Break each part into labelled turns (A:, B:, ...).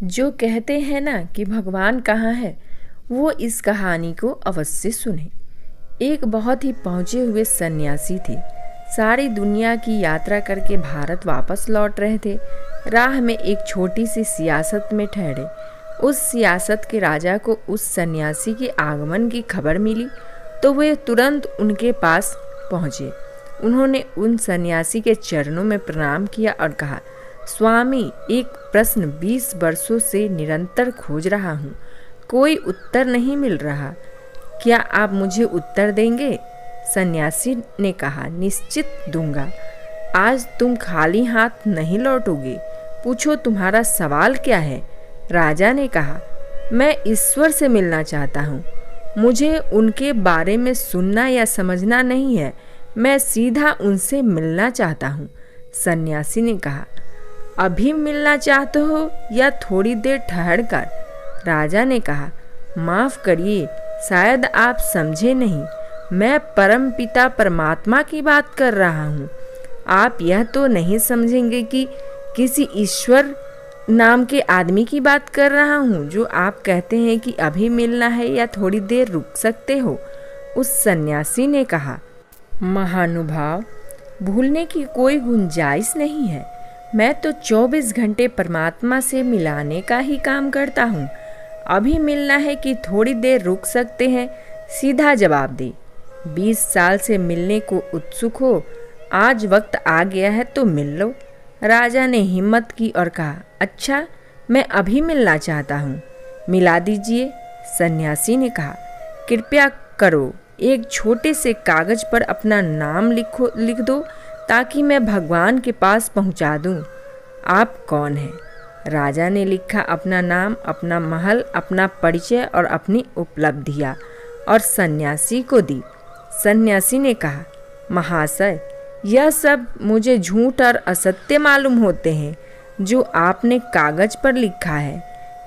A: जो कहते हैं ना कि भगवान कहाँ है, वो इस कहानी को अवश्य सुने। एक बहुत ही पहुँचे हुए सन्यासी थे। सारी दुनिया की यात्रा करके भारत वापस लौट रहे थे। राह में एक छोटी सी सियासत में ठहरे। उस सियासत के राजा को उस सन्यासी के आगमन की खबर मिली तो वे तुरंत उनके पास पहुँचे। उन्होंने उन सन्यासी के चरणों में प्रणाम किया और कहा, स्वामी, एक प्रश्न 20 वर्षों से निरंतर खोज रहा हूँ, कोई उत्तर नहीं मिल रहा, क्या आप मुझे उत्तर देंगे? सन्यासी ने कहा, निश्चित दूंगा। आज तुम खाली हाथ नहीं लौटोगे, पूछो तुम्हारा सवाल क्या है? राजा ने कहा, मैं ईश्वर से मिलना चाहता हूँ, मुझे उनके बारे में सुनना या समझना नहीं है, मैं सीधा उनसे मिलना चाहता हूँ। सन्यासी ने कहा, अभी मिलना चाहते हो या थोड़ी देर ठहर कर? राजा ने कहा, माफ़ करिए, शायद आप समझे नहीं, मैं परम पिता परमात्मा की बात कर रहा हूँ। आप यह तो नहीं समझेंगे कि किसी ईश्वर नाम के आदमी की बात कर रहा हूँ जो आप कहते हैं कि अभी मिलना है या थोड़ी देर रुक सकते हो? उस सन्यासी ने कहा, महानुभाव, भूलने की कोई गुंजाइश नहीं है, मैं तो 24 घंटे परमात्मा से मिलाने का ही काम करता हूँ। अभी मिलना है कि थोड़ी देर रुक सकते हैं? सीधा जवाब दे। 20 साल से मिलने को उत्सुक हो, आज वक्त आ गया है तो मिल लो। राजा ने हिम्मत की और कहा, अच्छा, मैं अभी मिलना चाहता हूँ, मिला दीजिए। सन्यासी ने कहा, कृपया करो, एक छोटे से कागज पर अपना नाम लिख दो ताकि मैं भगवान के पास पहुंचा दूं। आप कौन हैं? राजा ने लिखा अपना नाम, अपना महल, अपना परिचय और अपनी उपलब्धियां और सन्यासी को दी। सन्यासी ने कहा, महाशय, यह सब मुझे झूठ और असत्य मालूम होते हैं जो आपने कागज पर लिखा है।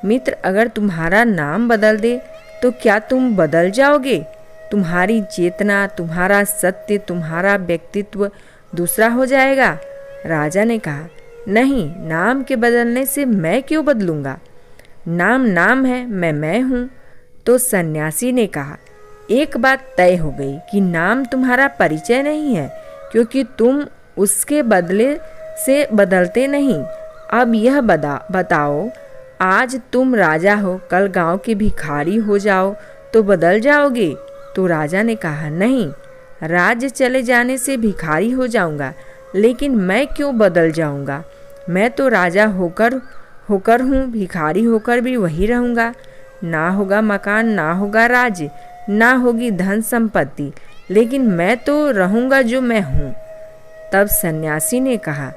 A: मित्र अगर तुम्हारा नाम बदल दे तो क्या तुम बदल जाओगे? तुम्हारी चेतना, तुम्हारा सत्य, तुम्हारा व्यक्तित्व दूसरा हो जाएगा। राजा ने कहा, नहीं, नाम के बदलने से मैं क्यों बदलूंगा? नाम नाम है, मैं हूँ। तो सन्यासी ने कहा, एक बात तय हो गई कि नाम तुम्हारा परिचय नहीं है, क्योंकि तुम उसके बदले से बदलते नहीं। अब यह बताओ, आज तुम राजा हो, कल गांव के भिखारी हो जाओ तो बदल जाओगे? तो राजा ने कहा, नहीं, राज्य चले जाने से भिखारी हो जाऊंगा, लेकिन मैं क्यों बदल जाऊंगा? मैं तो राजा होकर हूँ, भिखारी होकर भी वही रहूँगा। ना होगा मकान, ना होगा राज्य, ना होगी धन संपत्ति, लेकिन मैं तो रहूँगा जो मैं हूँ। तब सन्यासी ने कहा,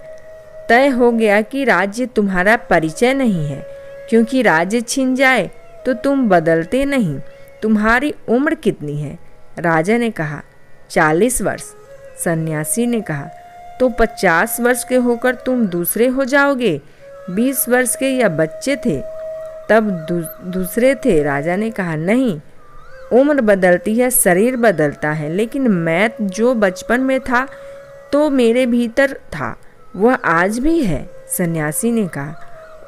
A: तय हो गया कि राज्य तुम्हारा परिचय नहीं है, क्योंकि राज्य छिन जाए तो तुम बदलते नहीं। तुम्हारी उम्र कितनी है? राजा ने कहा, 40 वर्ष। सन्यासी ने कहा, तो 50 वर्ष के होकर तुम दूसरे हो जाओगे। 20 वर्ष के या बच्चे थे तब दूसरे थे। राजा ने कहा, नहीं, उम्र बदलती है, शरीर बदलता है, लेकिन मैं जो बचपन में था तो मेरे भीतर था, वह आज भी है। सन्यासी ने कहा,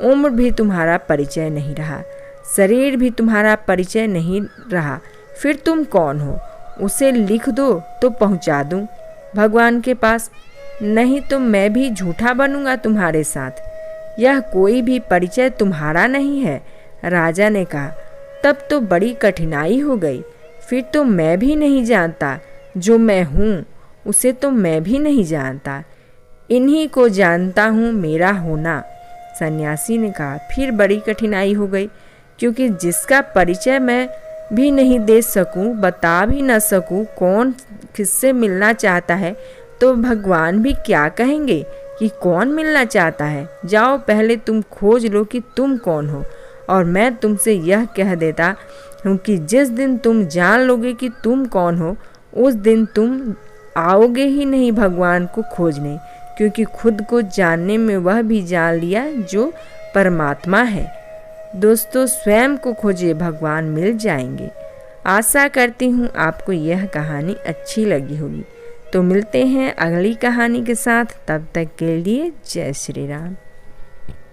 A: उम्र भी तुम्हारा परिचय नहीं रहा, शरीर भी तुम्हारा परिचय नहीं रहा, फिर तुम कौन हो? उसे लिख दो तो पहुंचा दूं भगवान के पास, नहीं तो मैं भी झूठा बनूंगा तुम्हारे साथ। यह कोई भी परिचय तुम्हारा नहीं है। राजा ने कहा, तब तो बड़ी कठिनाई हो गई, फिर तो मैं भी नहीं जानता जो मैं हूँ, उसे तो मैं भी नहीं जानता, इन्हीं को जानता हूँ मेरा होना। सन्यासी ने कहा, फिर बड़ी कठिनाई हो गई, क्योंकि जिसका परिचय मैं भी नहीं दे सकूं, बता भी न सकूं कौन किससे मिलना चाहता है, तो भगवान भी क्या कहेंगे कि कौन मिलना चाहता है। जाओ, पहले तुम खोज लो कि तुम कौन हो, और मैं तुमसे यह कह देता हूँ कि जिस दिन तुम जान लोगे कि तुम कौन हो, उस दिन तुम आओगे ही नहीं भगवान को खोजने, क्योंकि खुद को जानने में वह भी जान लिया जो परमात्मा है। दोस्तों, स्वयं को खोजिए, भगवान मिल जाएंगे। आशा करती हूँ आपको यह कहानी अच्छी लगी होगी। तो मिलते हैं अगली कहानी के साथ, तब तक के लिए जय श्री राम।